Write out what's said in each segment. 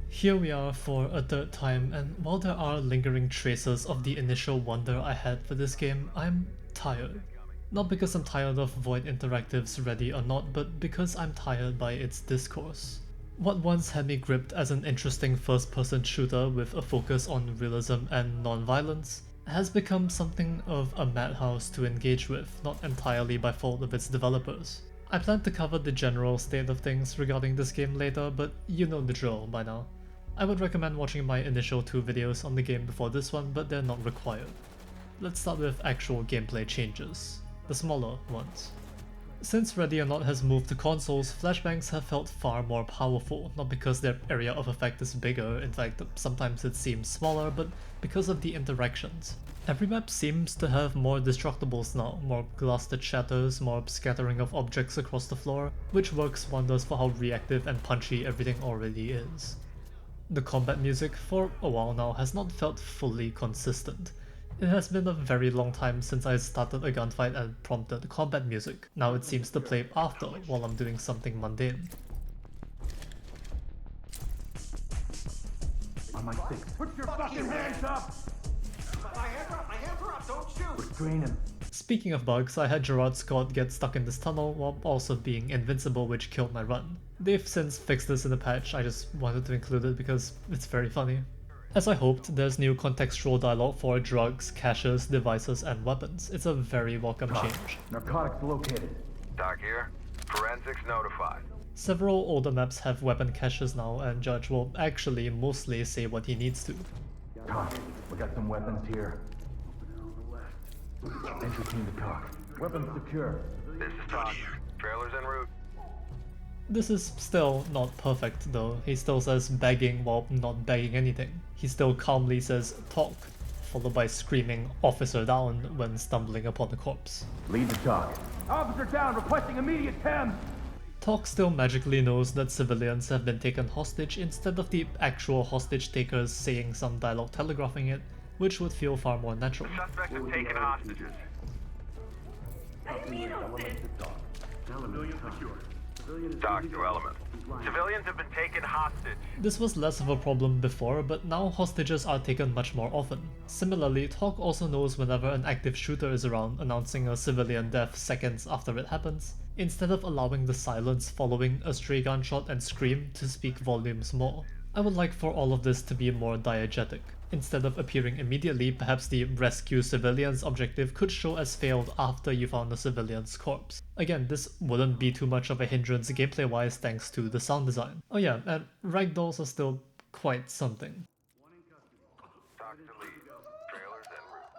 Here we are for a third time, and while there are lingering traces of the initial wonder I had for this game, I'm tired. Not because I'm tired of Void Interactive's Ready or Not, but because I'm tired by its discourse. What once had me gripped as an interesting first-person shooter with a focus on realism and non-violence has become something of a madhouse to engage with, not entirely by fault of its developers. I plan to cover the general state of things regarding this game later, but you know the drill by now. I would recommend watching my initial 2 videos on the game before this one, but they're not required. Let's start with actual gameplay changes, the smaller ones. Since Ready or Not has moved to consoles, flashbangs have felt far more powerful, not because their area of effect is bigger, in fact sometimes it seems smaller, but because of the interactions. Every map seems to have more destructibles now, more glass that shatters, more scattering of objects across the floor, which works wonders for how reactive and punchy everything already is. The combat music, for a while now, has not felt fully consistent. It has been a very long time since I started a gunfight and prompted combat music. Now it seems to play after, while I'm doing something mundane. On my stick. Put your fucking hands up! My hands are up, don't shoot! Restrain him. Speaking of bugs, I had Gerard Scott get stuck in this tunnel while also being invincible, which killed my run. They've since fixed this in the patch, I just wanted to include it because it's very funny. As I hoped, there's new contextual dialogue for drugs, caches, devices, and weapons. It's a very welcome change. Narcotics located. Doc here. Forensics notified. Several older maps have weapon caches now, and Judge will actually mostly say what he needs to. Talk. We got some weapons here. Entry team to talk. Weapons secure. This is Doc. Trailers en route. This is still not perfect though. He still says begging while not begging anything. He still calmly says talk, followed by screaming officer down when stumbling upon a corpse. Lead the talk. Officer down, requesting immediate TEM! Talk still magically knows that civilians have been taken hostage instead of the actual hostage takers saying some dialogue telegraphing it, which would feel far more natural. Suspects have taken hostages. Doc to element. Civilians have been taken hostage. This was less of a problem before, but now hostages are taken much more often. Similarly, Talk also knows whenever an active shooter is around, announcing a civilian death seconds after it happens, instead of allowing the silence following a stray gunshot and scream to speak volumes more. I would like for all of this to be more diegetic. Instead of appearing immediately, perhaps the rescue civilians objective could show as failed after you found a civilian's corpse. Again, this wouldn't be too much of a hindrance gameplay-wise thanks to the sound design. Oh yeah, and ragdolls are still quite something. Doc to lead. Trailers en route.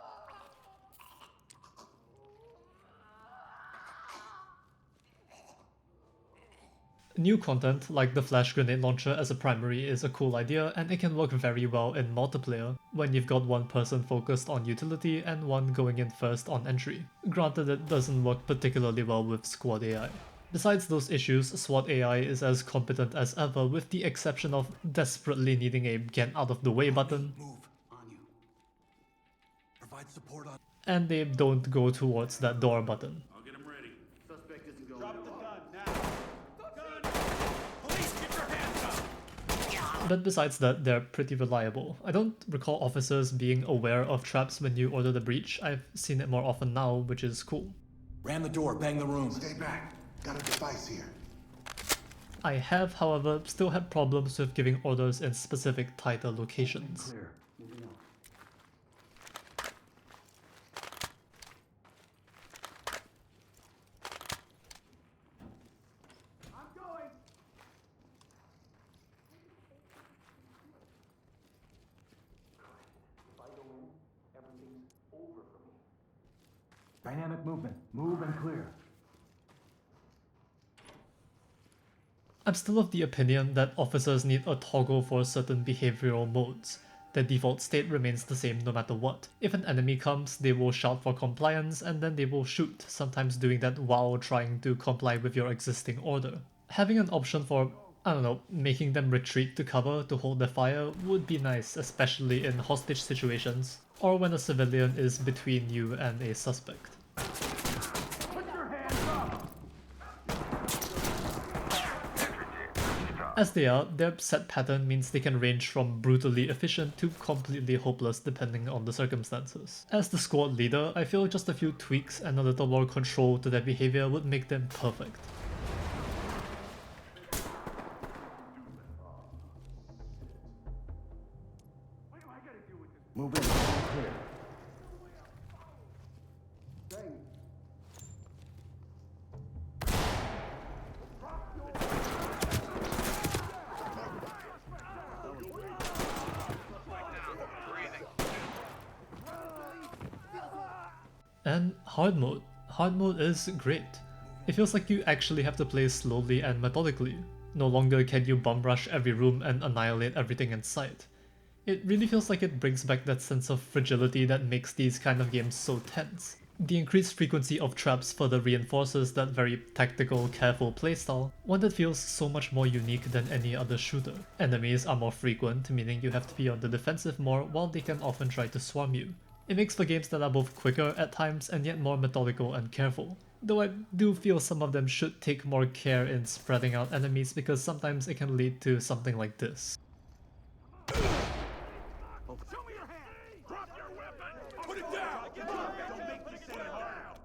New content, like the flash grenade launcher as a primary, is a cool idea, and it can work very well in multiplayer, when you've got one person focused on utility and one going in first on entry. Granted, it doesn't work particularly well with squad AI. Besides those issues, SWAT AI is as competent as ever, with the exception of desperately needing a get out of the way button, Move on you. Provide support on. and they don't go towards that door button. I'll get him ready. Suspect isn't going. Drop the gun now. Gun. Police, get your hands up. But besides that, they're pretty reliable. I don't recall officers being aware of traps when you order the breach. I've seen it more often now, which is cool. Ram the door, bang the room. Stay back. Got a device here. I have, however, still had problems with giving orders in specific tighter locations. Clear. Moving on. Dynamic movement. Move and clear. I'm still of the opinion that officers need a toggle for certain behavioral modes. Their default state remains the same no matter what. If an enemy comes, they will shout for compliance and then they will shoot, sometimes doing that while trying to comply with your existing order. Having an option for, I don't know, making them retreat to cover to hold their fire would be nice, especially in hostage situations, or when a civilian is between you and a suspect. As they are, their set pattern means they can range from brutally efficient to completely hopeless depending on the circumstances. As the squad leader, I feel just a few tweaks and a little more control to their behavior would make them perfect. Move in. Clear. And hard mode. Hard mode is great. It feels like you actually have to play slowly and methodically. No longer can you bum rush every room and annihilate everything in sight. It really feels like it brings back that sense of fragility that makes these kind of games so tense. The increased frequency of traps further reinforces that very tactical, careful playstyle, one that feels so much more unique than any other shooter. Enemies are more frequent, meaning you have to be on the defensive more while they can often try to swarm you. It makes for games that are both quicker at times and yet more methodical and careful. Though I do feel some of them should take more care in spreading out enemies because sometimes it can lead to something like this. Show me your hand! Drop your weapon! Put it down! Don't make me say it loud!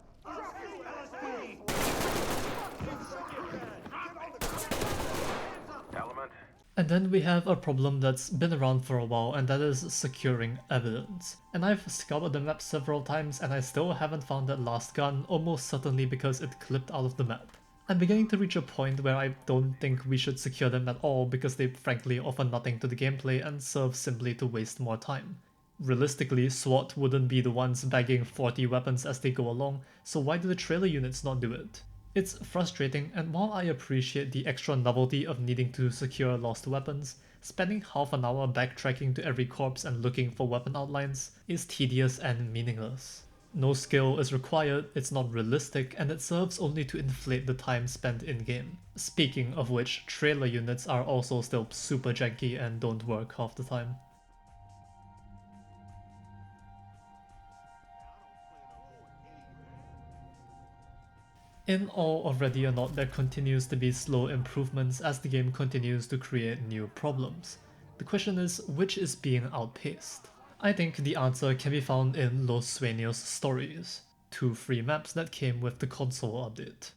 Element. And then we have a problem that's been around for a while, and that is securing evidence. And I've scoured the map several times and I still haven't found that last gun, almost certainly because it clipped out of the map. I'm beginning to reach a point where I don't think we should secure them at all because they frankly offer nothing to the gameplay and serve simply to waste more time. Realistically, SWAT wouldn't be the ones bagging 40 weapons as they go along, so why do the trailer units not do it? It's frustrating, and while I appreciate the extra novelty of needing to secure lost weapons, spending half an hour backtracking to every corpse and looking for weapon outlines is tedious and meaningless. No skill is required, it's not realistic, and it serves only to inflate the time spent in-game. Speaking of which, trailer units are also still super janky and don't work half the time. In all of Ready or Not, there continues to be slow improvements as the game continues to create new problems. The question is, which is being outpaced? I think the answer can be found in Los Sueños Stories, 2 free maps that came with the console update.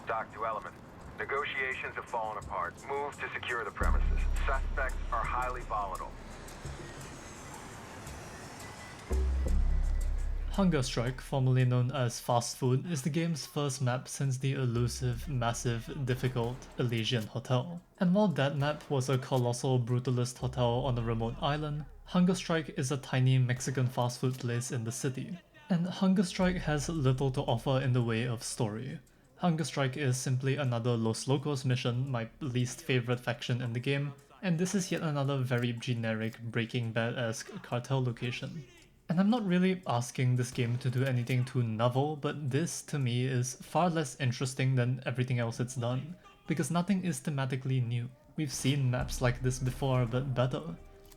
Dock to Element. Negotiations have fallen apart. Move to secure the premises. Suspects are highly volatile. Hunger Strike, formerly known as Fast Food, is the game's first map since the elusive, massive, difficult Elysian Hotel. And while that map was a colossal brutalist hotel on a remote island, Hunger Strike is a tiny Mexican fast food place in the city. And Hunger Strike has little to offer in the way of story. Hunger Strike is simply another Los Locos mission, my least favorite faction in the game, and this is yet another very generic Breaking Bad-esque cartel location. And I'm not really asking this game to do anything too novel, but this to me is far less interesting than everything else it's done, because nothing is thematically new. We've seen maps like this before, but better.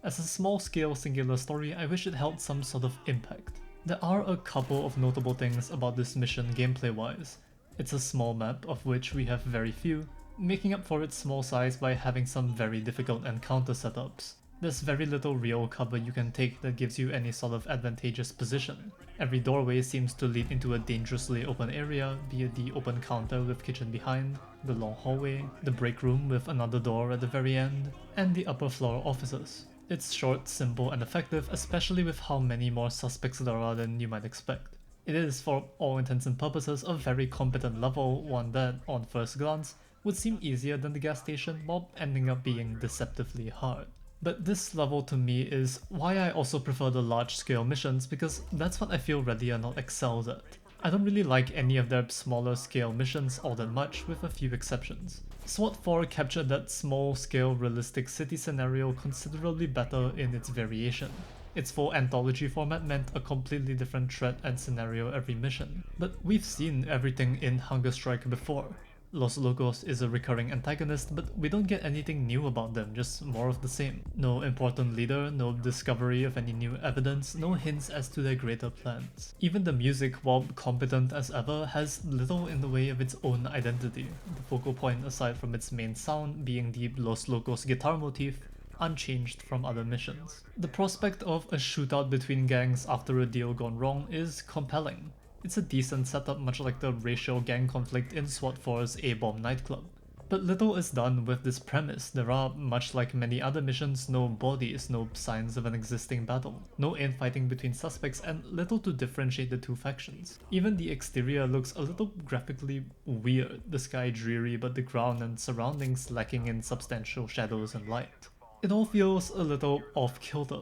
As a small-scale singular story, I wish it held some sort of impact. There are a couple of notable things about this mission gameplay-wise. It's a small map, of which we have very few, making up for its small size by having some very difficult encounter setups. There's very little real cover you can take that gives you any sort of advantageous position. Every doorway seems to lead into a dangerously open area, be it the open counter with kitchen behind, the long hallway, the break room with another door at the very end, and the upper floor offices. It's short, simple, and effective, especially with how many more suspects there are than you might expect. It is, for all intents and purposes, a very competent level, one that, on first glance, would seem easier than the gas station while ending up being deceptively hard. But this level to me is why I also prefer the large-scale missions, because that's what I feel Ready or Not excels at. I don't really like any of their smaller scale missions all that much, with a few exceptions. SWAT 4 captured that small-scale realistic city scenario considerably better in its variation. Its full anthology format meant a completely different threat and scenario every mission. But we've seen everything in Hunger Strike before. Los Locos is a recurring antagonist, but we don't get anything new about them, just more of the same. No important leader, no discovery of any new evidence, no hints as to their greater plans. Even the music, while competent as ever, has little in the way of its own identity, the focal point aside from its main sound being the Los Locos guitar motif, unchanged from other missions. The prospect of a shootout between gangs after a deal gone wrong is compelling. It's a decent setup, much like the racial gang conflict in SWAT 4's A-Bomb nightclub. But little is done with this premise. There are, much like many other missions, no bodies, no signs of an existing battle, no infighting between suspects, and little to differentiate the two factions. Even the exterior looks a little graphically weird, the sky dreary but the ground and surroundings lacking in substantial shadows and light. It all feels a little off-kilter.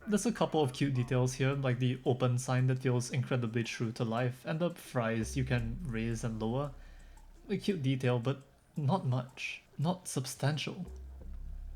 There's a couple of cute details here, like the open sign that feels incredibly true to life, and the fries you can raise and lower. A cute detail, but not much. Not substantial.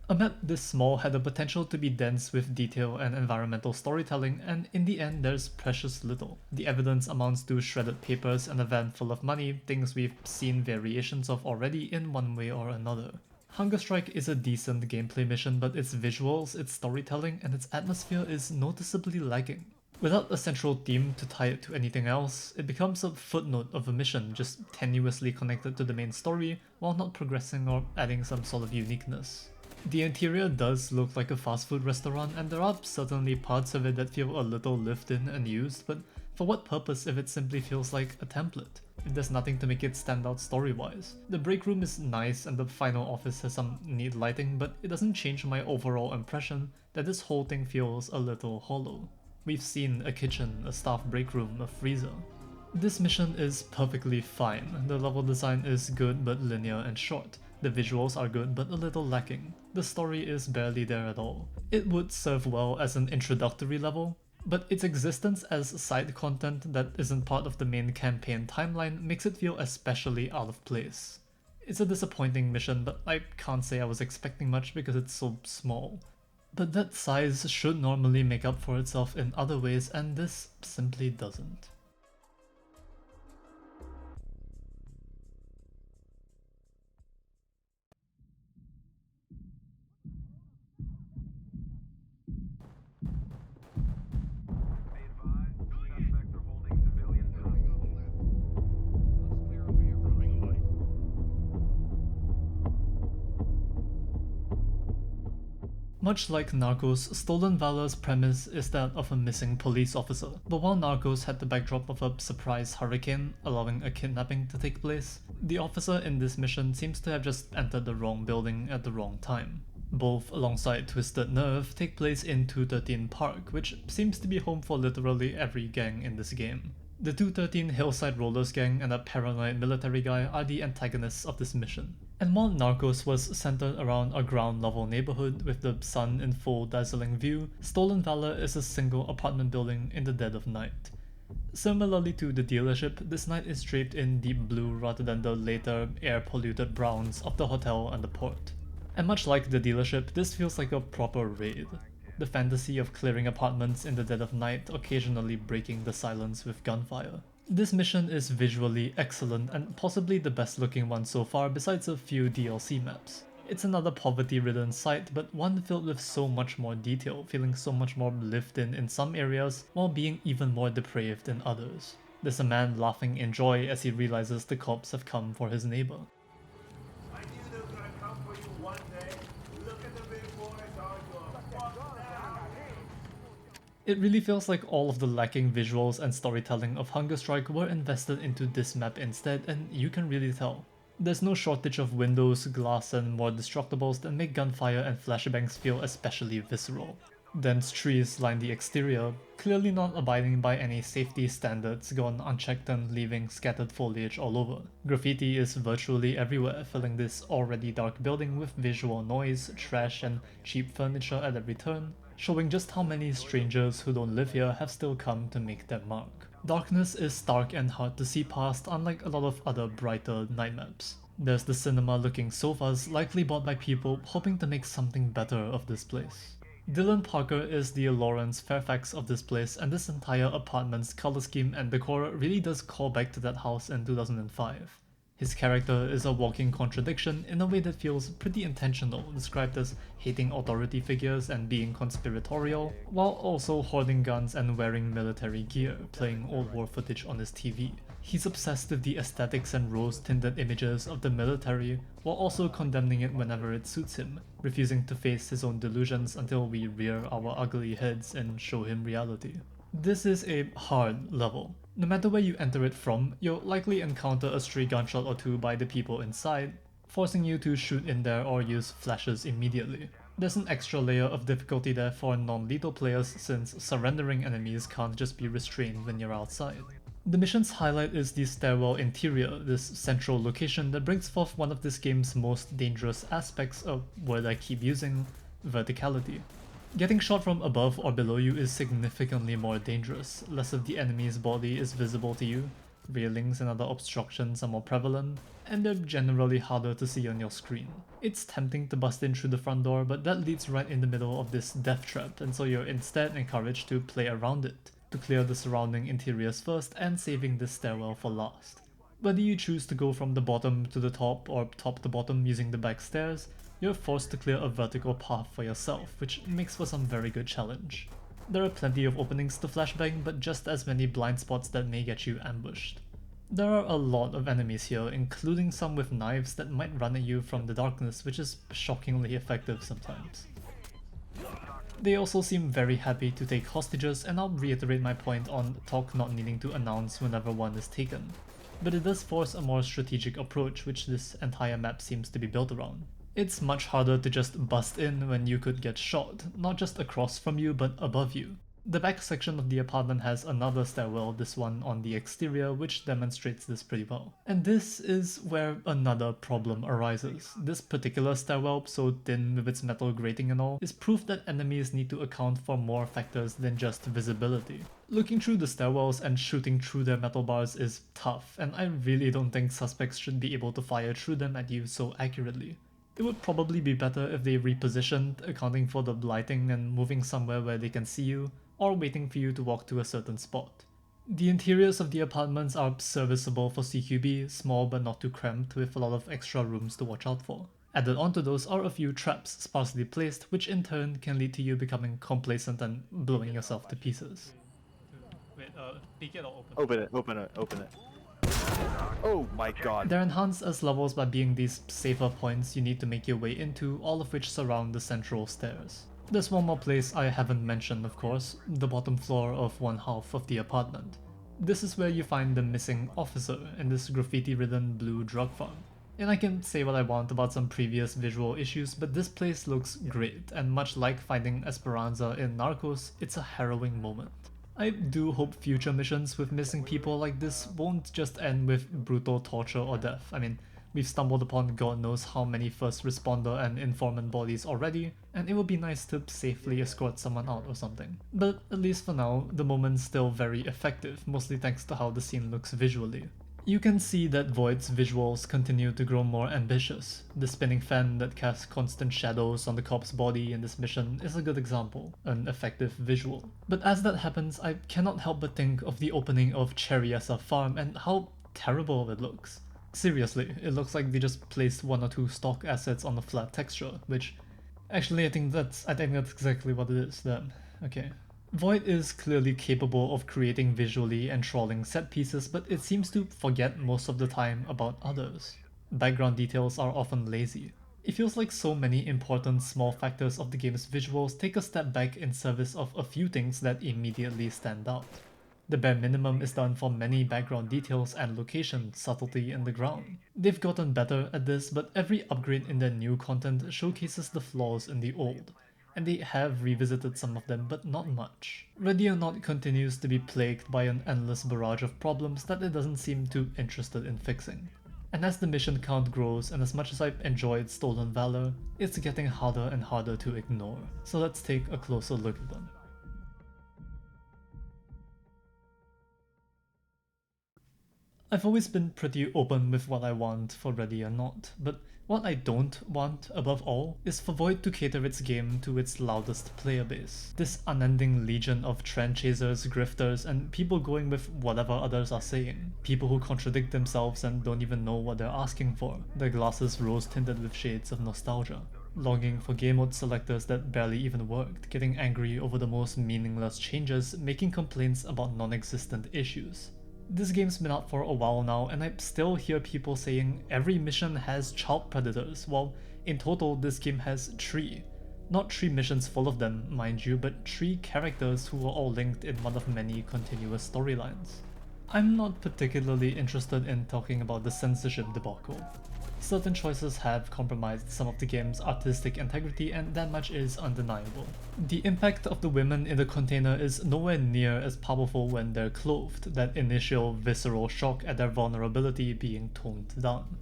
A map this small had the potential to be dense with detail and environmental storytelling, and in the end there's precious little. The evidence amounts to shredded papers and a van full of money, things we've seen variations of already in one way or another. Hunger Strike is a decent gameplay mission, but its visuals, its storytelling, and its atmosphere is noticeably lacking. Without a central theme to tie it to anything else, it becomes a footnote of a mission, just tenuously connected to the main story, while not progressing or adding some sort of uniqueness. The interior does look like a fast food restaurant, and there are certainly parts of it that feel a little lived in and used, but for what purpose if it simply feels like a template? If there's nothing to make it stand out story-wise. The break room is nice and the final office has some neat lighting, but it doesn't change my overall impression that this whole thing feels a little hollow. We've seen a kitchen, a staff break room, a freezer. This mission is perfectly fine. The level design is good but linear and short. The visuals are good but a little lacking. The story is barely there at all. It would serve well as an introductory level, but its existence as side content that isn't part of the main campaign timeline makes it feel especially out of place. It's a disappointing mission, but I can't say I was expecting much because it's so small. But that size should normally make up for itself in other ways, and this simply doesn't. Much like Narcos, Stolen Valor's premise is that of a missing police officer, but while Narcos had the backdrop of a surprise hurricane allowing a kidnapping to take place, the officer in this mission seems to have just entered the wrong building at the wrong time. Both, alongside Twisted Nerve, take place in 213 Park, which seems to be home for literally every gang in this game. The 213 Hillside Rollers gang and a paranoid military guy are the antagonists of this mission. And while Narcos was centered around a ground-level neighborhood with the sun in full dazzling view, Stolen Valor is a single apartment building in the dead of night. Similarly to the dealership, this night is draped in deep blue rather than the later air-polluted browns of the hotel and the port. And much like the dealership, this feels like a proper raid. The fantasy of clearing apartments in the dead of night, occasionally breaking the silence with gunfire. This mission is visually excellent and possibly the best looking one so far besides a few DLC maps. It's another poverty-ridden site, but one filled with so much more detail, feeling so much more lived in some areas, while being even more depraved in others. There's a man laughing in joy as he realizes the cops have come for his neighbor. I knew they were gonna come for you one day. Look at the big boys, how you are. It really feels like all of the lacking visuals and storytelling of Hunger Strike were invested into this map instead, and you can really tell. There's no shortage of windows, glass, and more destructibles that make gunfire and flashbangs feel especially visceral. Dense trees line the exterior, clearly not abiding by any safety standards, gone unchecked and leaving scattered foliage all over. Graffiti is virtually everywhere, filling this already dark building with visual noise, trash, and cheap furniture at every turn, showing just how many strangers who don't live here have still come to make their mark. Darkness is stark and hard to see past, unlike a lot of other brighter night maps. There's the cinema-looking sofas, likely bought by people hoping to make something better of this place. Dylan Parker is the Lawrence Fairfax of this place, and this entire apartment's color scheme and decor really does call back to that house in 2005. His character is a walking contradiction in a way that feels pretty intentional, described as hating authority figures and being conspiratorial, while also hoarding guns and wearing military gear, playing old war footage on his TV. He's obsessed with the aesthetics and rose-tinted images of the military, while also condemning it whenever it suits him, refusing to face his own delusions until we rear our ugly heads and show him reality. This is a hard level. No matter where you enter it from, you'll likely encounter a stray gunshot or two by the people inside, forcing you to shoot in there or use flashes immediately. There's an extra layer of difficulty there for non-lethal players since surrendering enemies can't just be restrained when you're outside. The mission's highlight is the stairwell interior, this central location that brings forth one of this game's most dangerous aspects, a word I keep using, verticality. Getting shot from above or below you is significantly more dangerous. Less of the enemy's body is visible to you, railings and other obstructions are more prevalent, and they're generally harder to see on your screen. It's tempting to bust in through the front door, but that leads right in the middle of this death trap, and so you're instead encouraged to play around it, to clear the surrounding interiors first and saving this stairwell for last. Whether you choose to go from the bottom to the top or top to bottom using the back stairs, you're forced to clear a vertical path for yourself, which makes for some very good challenge. There are plenty of openings to flashbang, but just as many blind spots that may get you ambushed. There are a lot of enemies here, including some with knives that might run at you from the darkness, which is shockingly effective sometimes. They also seem very happy to take hostages, and I'll reiterate my point on talk not needing to announce whenever one is taken. But it does force a more strategic approach, which this entire map seems to be built around. It's much harder to just bust in when you could get shot, not just across from you but above you. The back section of the apartment has another stairwell, this one on the exterior, which demonstrates this pretty well. And this is where another problem arises. This particular stairwell, so thin with its metal grating and all, is proof that enemies need to account for more factors than just visibility. Looking through the stairwells and shooting through their metal bars is tough, and I really don't think suspects should be able to fire through them at you so accurately. It would probably be better if they repositioned, accounting for the lighting and moving somewhere where they can see you, or waiting for you to walk to a certain spot. The interiors of the apartments are serviceable for CQB, small but not too cramped, with a lot of extra rooms to watch out for. Added onto those are a few traps sparsely placed, which in turn can lead to you becoming complacent and blowing yourself to pieces. Wait, peek it or open it? Open it. Oh my god. They're enhanced as levels by being these safer points you need to make your way into, all of which surround the central stairs. There's one more place I haven't mentioned, of course, the bottom floor of one half of the apartment. This is where you find the missing officer in this graffiti-ridden blue drug farm. And I can say what I want about some previous visual issues, but this place looks great, and much like finding Esperanza in Narcos, it's a harrowing moment. I do hope future missions with missing people like this won't just end with brutal torture or death. I mean, we've stumbled upon God knows how many first responder and informant bodies already, and it would be nice to safely escort someone out or something. But at least for now, the moment's still very effective, mostly thanks to how the scene looks visually. You can see that Void's visuals continue to grow more ambitious. The spinning fan that casts constant shadows on the cop's body in this mission is a good example, an effective visual. But as that happens, I cannot help but think of the opening of Cherryessa Farm and how terrible it looks. Seriously, it looks like they just placed one or two stock assets on a flat texture, which... Actually, I think that's exactly what it is then. Okay. Void is clearly capable of creating visually enthralling set pieces, but it seems to forget most of the time about others. Background details are often lazy. It feels like so many important small factors of the game's visuals take a step back in service of a few things that immediately stand out. The bare minimum is done for many background details and location subtlety in the ground. They've gotten better at this, but every upgrade in their new content showcases the flaws in the old. And they have revisited some of them, but not much. Ready or Not continues to be plagued by an endless barrage of problems that it doesn't seem too interested in fixing. And as the mission count grows, and as much as I've enjoyed Stolen Valor, it's getting harder and harder to ignore. So let's take a closer look at them. I've always been pretty open with what I want for Ready or Not, but what I don't want, above all, is for Void to cater its game to its loudest player base. This unending legion of trend chasers, grifters, and people going with whatever others are saying. People who contradict themselves and don't even know what they're asking for, their glasses rose-tinted with shades of nostalgia. Longing for game mode selectors that barely even worked, getting angry over the most meaningless changes, making complaints about non-existent issues. This game's been out for a while now, and I still hear people saying every mission has child predators, while in total this game has 3. Not 3 missions full of them, mind you, but 3 characters who are all linked in one of many continuous storylines. I'm not particularly interested in talking about the censorship debacle. Certain choices have compromised some of the game's artistic integrity, and that much is undeniable. The impact of the women in the container is nowhere near as powerful when they're clothed, that initial visceral shock at their vulnerability being toned down.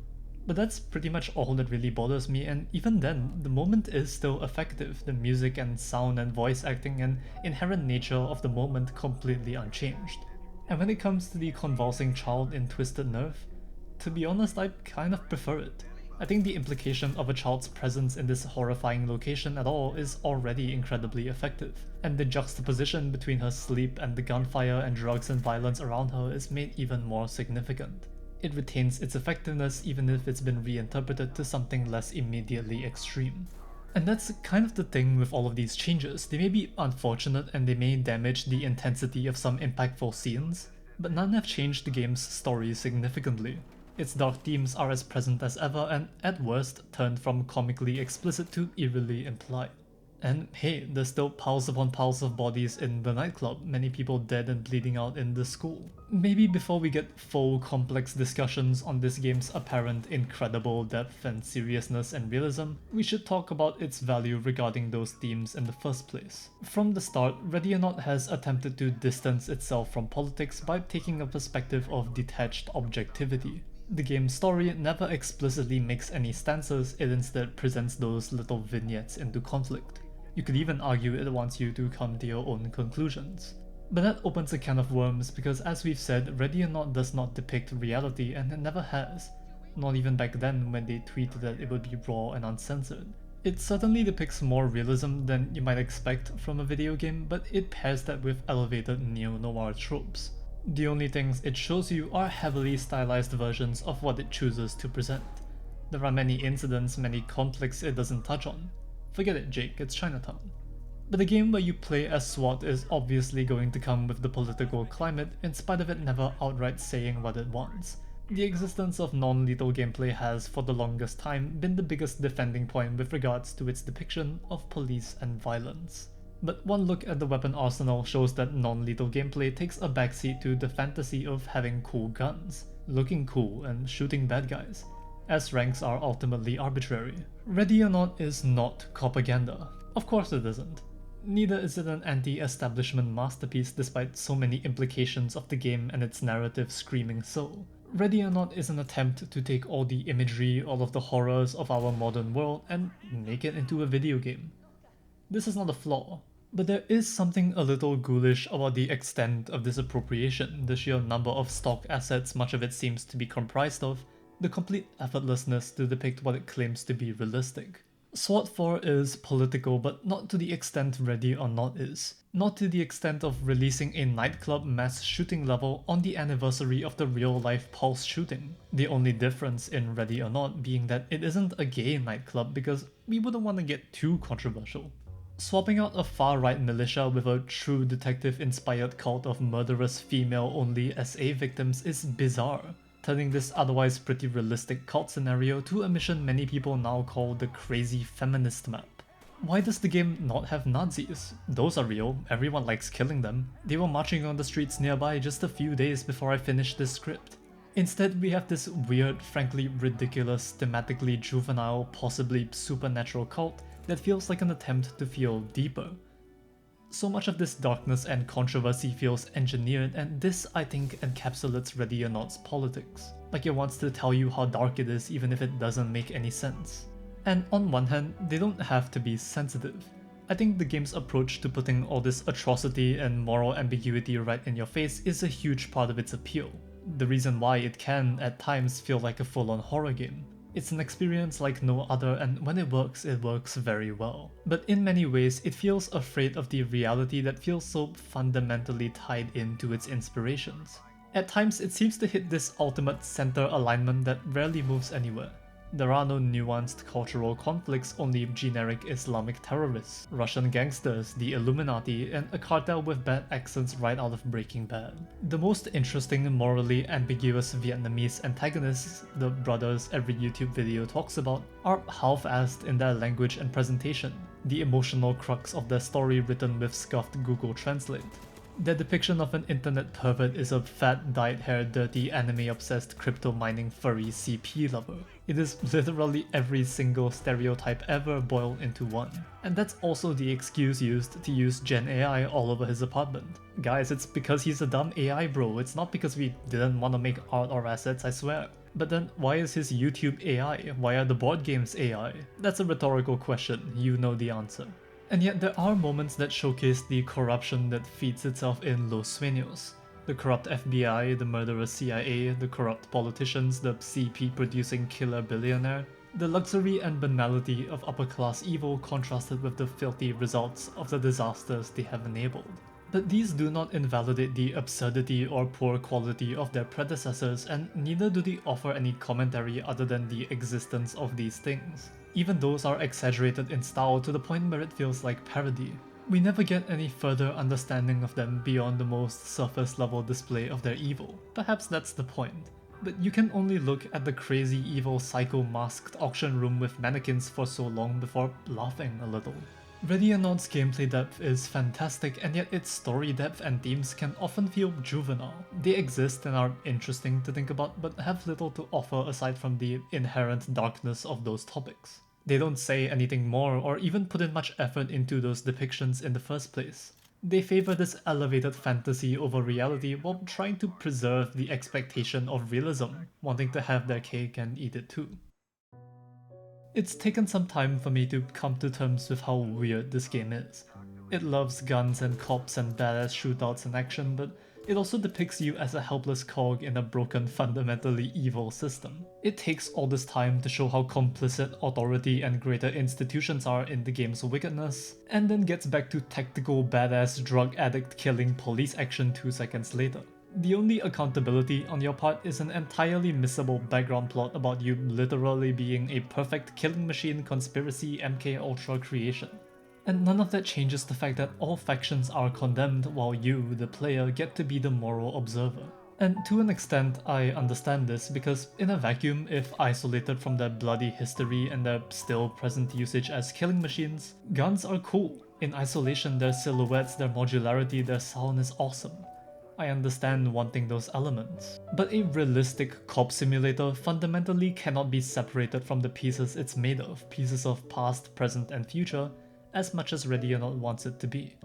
But that's pretty much all that really bothers me, and even then, the moment is still effective, the music and sound and voice acting and inherent nature of the moment completely unchanged. And when it comes to the convulsing child in Twisted Nerve, to be honest, I kind of prefer it. I think the implication of a child's presence in this horrifying location at all is already incredibly effective, and the juxtaposition between her sleep and the gunfire and drugs and violence around her is made even more significant. It retains its effectiveness even if it's been reinterpreted to something less immediately extreme. And that's kind of the thing with all of these changes. They may be unfortunate and they may damage the intensity of some impactful scenes, but none have changed the game's story significantly. Its dark themes are as present as ever and, at worst, turned from comically explicit to eerily implied. And hey, there's still piles upon piles of bodies in the nightclub, many people dead and bleeding out in the school. Maybe before we get full complex discussions on this game's apparent incredible depth and seriousness and realism, we should talk about its value regarding those themes in the first place. From the start, Ready or Not has attempted to distance itself from politics by taking a perspective of detached objectivity. The game's story never explicitly makes any stances, it instead presents those little vignettes into conflict. You could even argue it wants you to come to your own conclusions. But that opens a can of worms because, as we've said, Ready or Not does not depict reality, and it never has. Not even back then when they tweeted that it would be raw and uncensored. It certainly depicts more realism than you might expect from a video game, but it pairs that with elevated neo-noir tropes. The only things it shows you are heavily stylized versions of what it chooses to present. There are many incidents, many conflicts it doesn't touch on. Forget it, Jake, it's Chinatown. But a game where you play as SWAT is obviously going to come with the political climate, in spite of it never outright saying what it wants. The existence of non-lethal gameplay has, for the longest time, been the biggest defending point with regards to its depiction of police and violence. But one look at the weapon arsenal shows that non-lethal gameplay takes a backseat to the fantasy of having cool guns, looking cool, and shooting bad guys, as ranks are ultimately arbitrary. Ready or Not is not propaganda. Of course it isn't. Neither is it an anti-establishment masterpiece despite so many implications of the game and its narrative screaming so. Ready or Not is an attempt to take all the imagery, all of the horrors of our modern world and make it into a video game. This is not a flaw, but there is something a little ghoulish about the extent of this appropriation, the sheer number of stock assets much of it seems to be comprised of, the complete effortlessness to depict what it claims to be realistic. SWAT 4 is political, but not to the extent Ready or Not is. Not to the extent of releasing a nightclub mass shooting level on the anniversary of the real-life Pulse shooting. The only difference in Ready or Not being that it isn't a gay nightclub because we wouldn't want to get too controversial. Swapping out a far-right militia with a true detective-inspired cult of murderous female-only SA victims is bizarre, turning this otherwise pretty realistic cult scenario to a mission many people now call the crazy feminist map. Why does the game not have Nazis? Those are real, everyone likes killing them. They were marching on the streets nearby just a few days before I finished this script. Instead, we have this weird, frankly ridiculous, thematically juvenile, possibly supernatural cult that feels like an attempt to feel deeper. So much of this darkness and controversy feels engineered, and this, I think, encapsulates Ready or Not's politics. Like it wants to tell you how dark it is even if it doesn't make any sense. And on one hand, they don't have to be sensitive. I think the game's approach to putting all this atrocity and moral ambiguity right in your face is a huge part of its appeal. The reason why it can, at times, feel like a full-on horror game. It's an experience like no other, and when it works very well. But in many ways, it feels afraid of the reality that feels so fundamentally tied into its inspirations. At times, it seems to hit this ultimate center alignment that rarely moves anywhere. There are no nuanced cultural conflicts, only generic Islamic terrorists, Russian gangsters, the Illuminati, and a cartel with bad accents right out of Breaking Bad. The most interesting, morally ambiguous Vietnamese antagonists, the brothers every YouTube video talks about, are half-assed in their language and presentation, the emotional crux of their story written with scuffed Google Translate. Their depiction of an internet pervert is a fat, dyed-haired, dirty, anime-obsessed, crypto-mining, furry CP lover. It is literally every single stereotype ever boiled into one. And that's also the excuse used to use Gen AI all over his apartment. Guys, it's because he's a dumb AI bro, it's not because we didn't want to make art or assets, I swear. But then, why is his YouTube AI? Why are the board games AI? That's a rhetorical question, you know the answer. And yet there are moments that showcase the corruption that feeds itself in Los Sueños. The corrupt FBI, the murderous CIA, the corrupt politicians, the CP-producing killer billionaire. The luxury and banality of upper-class evil contrasted with the filthy results of the disasters they have enabled. But these do not invalidate the absurdity or poor quality of their predecessors, and neither do they offer any commentary other than the existence of these things. Even those are exaggerated in style to the point where it feels like parody. We never get any further understanding of them beyond the most surface level display of their evil. Perhaps that's the point. But you can only look at the crazy evil psycho masked auction room with mannequins for so long before laughing a little. Ready or Not's gameplay depth is fantastic, and yet its story depth and themes can often feel juvenile. They exist and are interesting to think about, but have little to offer aside from the inherent darkness of those topics. They don't say anything more or even put in much effort into those depictions in the first place. They favor this elevated fantasy over reality while trying to preserve the expectation of realism, wanting to have their cake and eat it too. It's taken some time for me to come to terms with how weird this game is. It loves guns and cops and badass shootouts and action, but it also depicts you as a helpless cog in a broken, fundamentally evil system. It takes all this time to show how complicit authority and greater institutions are in the game's wickedness, and then gets back to tactical badass drug addict killing police action 2 seconds later. The only accountability on your part is an entirely missable background plot about you literally being a perfect killing machine conspiracy MK Ultra creation. And none of that changes the fact that all factions are condemned while you, the player, get to be the moral observer. And to an extent, I understand this because in a vacuum, if isolated from their bloody history and their still present usage as killing machines, guns are cool. In isolation, their silhouettes, their modularity, their sound is awesome. I understand wanting those elements. But a realistic cop simulator fundamentally cannot be separated from the pieces it's made of, pieces of past, present, and future, as much as Ready or Not wants it to be.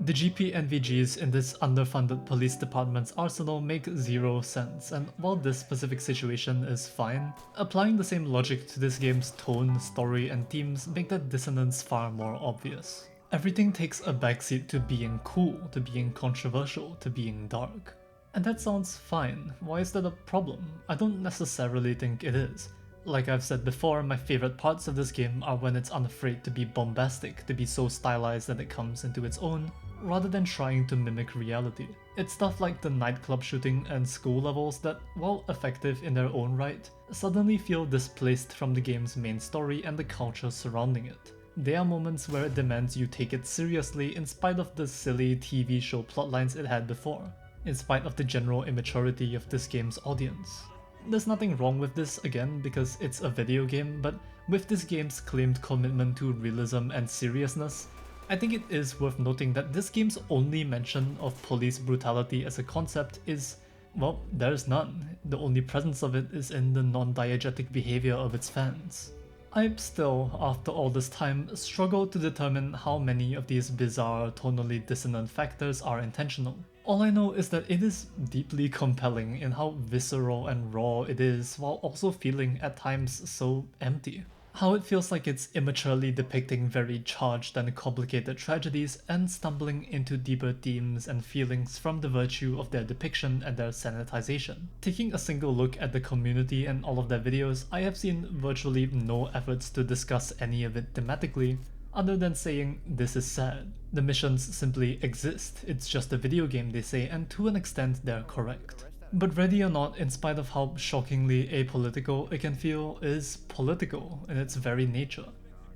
The GP NVGs in this underfunded police department's arsenal make zero sense, and while this specific situation is fine, applying the same logic to this game's tone, story, and themes make that dissonance far more obvious. Everything takes a backseat to being cool, to being controversial, to being dark. And that sounds fine. Why is that a problem? I don't necessarily think it is. Like I've said before, my favorite parts of this game are when it's unafraid to be bombastic, to be so stylized that it comes into its own, rather than trying to mimic reality. It's stuff like the nightclub shooting and school levels that, while effective in their own right, suddenly feel displaced from the game's main story and the culture surrounding it. They are moments where it demands you take it seriously in spite of the silly TV show plotlines it had before, in spite of the general immaturity of this game's audience. There's nothing wrong with this, again, because it's a video game, but with this game's claimed commitment to realism and seriousness, I think it is worth noting that this game's only mention of police brutality as a concept is, well, there's none. The only presence of it is in the non-diegetic behavior of its fans. I still, after all this time, struggle to determine how many of these bizarre, tonally dissonant factors are intentional. All I know is that it is deeply compelling in how visceral and raw it is, while also feeling at times so empty. How it feels like it's immaturely depicting very charged and complicated tragedies and stumbling into deeper themes and feelings from the virtue of their depiction and their sanitization. Taking a single look at the community and all of their videos, I have seen virtually no efforts to discuss any of it thematically, other than saying this is sad. The missions simply exist, it's just a video game, they say, and to an extent they're correct. But Ready or Not, in spite of how shockingly apolitical it can feel, is political in its very nature.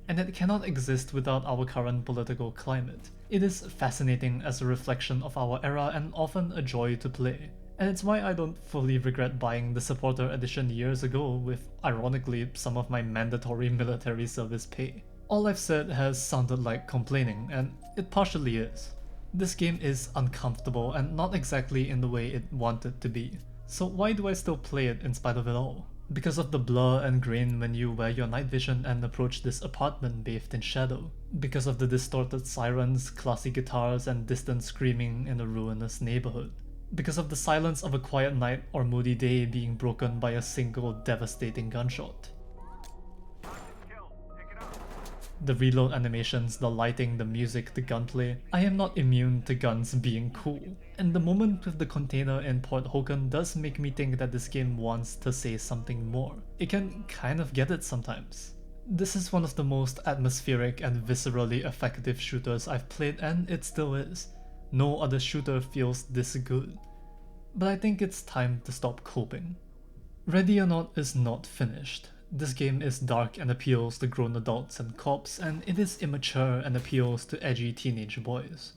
And it cannot exist without our current political climate. It is fascinating as a reflection of our era and often a joy to play. And it's why I don't fully regret buying the supporter edition years ago with, ironically, some of my mandatory military service pay. All I've said has sounded like complaining, and it partially is. This game is uncomfortable and not exactly in the way it wanted to be. So why do I still play it in spite of it all? Because of the blur and grain when you wear your night vision and approach this apartment bathed in shadow. Because of the distorted sirens, classy guitars, and distant screaming in a ruinous neighborhood. Because of the silence of a quiet night or moody day being broken by a single devastating gunshot. The reload animations, the lighting, the music, the gunplay. I am not immune to guns being cool, and the moment with the container in Port Hogan does make me think that this game wants to say something more. It can kind of get it sometimes. This is one of the most atmospheric and viscerally effective shooters I've played, and it still is. No other shooter feels this good. But I think it's time to stop coping. Ready or Not is not finished. This game is dark and appeals to grown adults and cops, and it is immature and appeals to edgy teenage boys.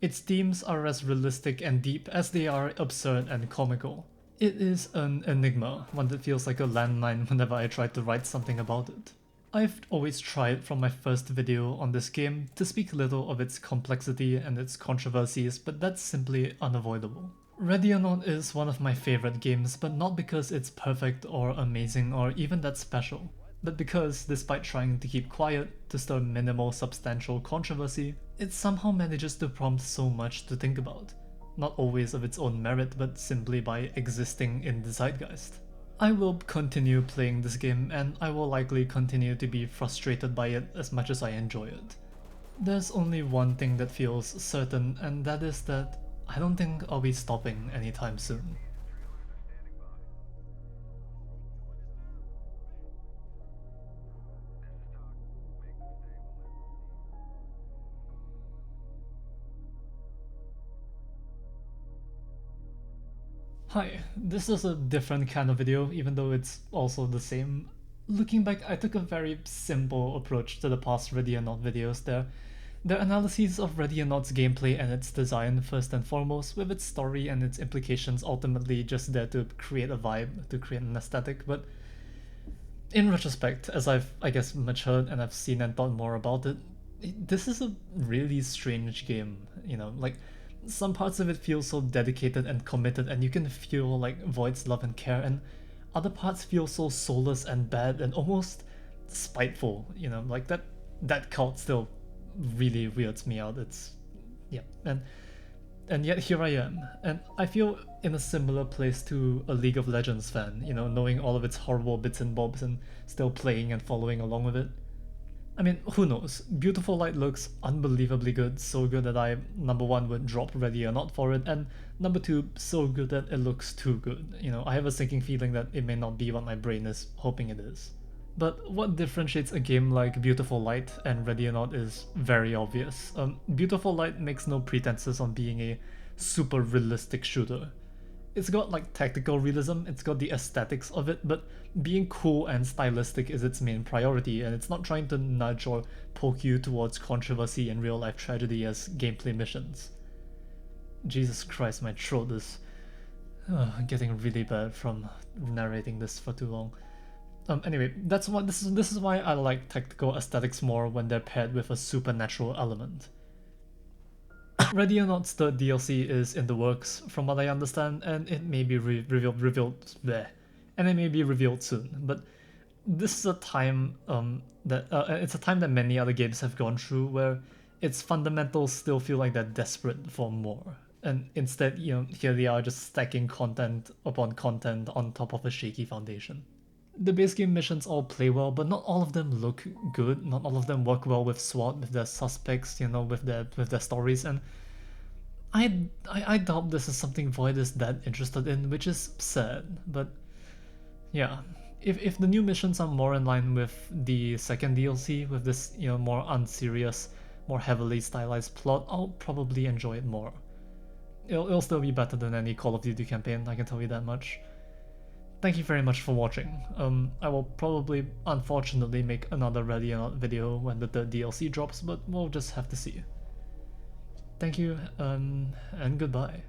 Its themes are as realistic and deep as they are absurd and comical. It is an enigma, one that feels like a landmine whenever I try to write something about it. I've always tried from my first video on this game to speak little of its complexity and its controversies, but that's simply unavoidable. Ready or Not is one of my favorite games, but not because it's perfect or amazing or even that special, but because, despite trying to keep quiet, to stir minimal substantial controversy, it somehow manages to prompt so much to think about, not always of its own merit, but simply by existing in the zeitgeist. I will continue playing this game, and I will likely continue to be frustrated by it as much as I enjoy it. There's only one thing that feels certain, and that is that I don't think I'll be stopping anytime soon. Hi, this is a different kind of video, even though it's also the same. Looking back, I took a very simple approach to the past Ready or Not videos there. Their analyses of Ready or Not's gameplay and its design first and foremost, with its story and its implications ultimately just there to create a vibe, to create an aesthetic, but in retrospect, as I've, I guess, matured and I've seen and thought more about it, this is a really strange game, you know, like, some parts of it feel so dedicated and committed and you can feel like Void's love and care, and other parts feel so soulless and bad and almost spiteful, you know, like that cult still really weirds me out. It's yeah, and yet here I am, and I feel in a similar place to a League of Legends fan, you know, knowing all of its horrible bits and bobs and still playing and following along with it. I mean, who knows? Beautiful Light looks unbelievably good, so good that I, number one, would drop Ready or Not for it, and number two, so good that it looks too good. You know, I have a sinking feeling that it may not be what my brain is hoping it is. But what differentiates a game like Beautiful Light and Ready or Not is very obvious. Beautiful Light makes no pretenses on being a super realistic shooter. It's got like tactical realism, it's got the aesthetics of it, but being cool and stylistic is its main priority, and it's not trying to nudge or poke you towards controversy and real life tragedy as gameplay missions. Jesus Christ, my throat is getting really bad from narrating this for too long. Anyway, this is why I like tactical aesthetics more when they're paired with a supernatural element. Ready or Not's third DLC is in the works, from what I understand, and it may be revealed soon. But this is a time it's a time that many other games have gone through, where its fundamentals still feel like they're desperate for more, and instead, you know, here they are just stacking content upon content on top of a shaky foundation. The base game missions all play well, but not all of them look good. Not all of them work well with SWAT, with their suspects, you know, with their stories, and I doubt this is something Void is that interested in, which is sad. But yeah, if the new missions are more in line with the second DLC, with this, you know, more unserious, more heavily stylized plot, I'll probably enjoy it more. It'll still be better than any Call of Duty campaign, I can tell you that much. Thank you very much for watching. I will probably, unfortunately, make another Ready or Not video when the third DLC drops, but we'll just have to see. Thank you, and goodbye.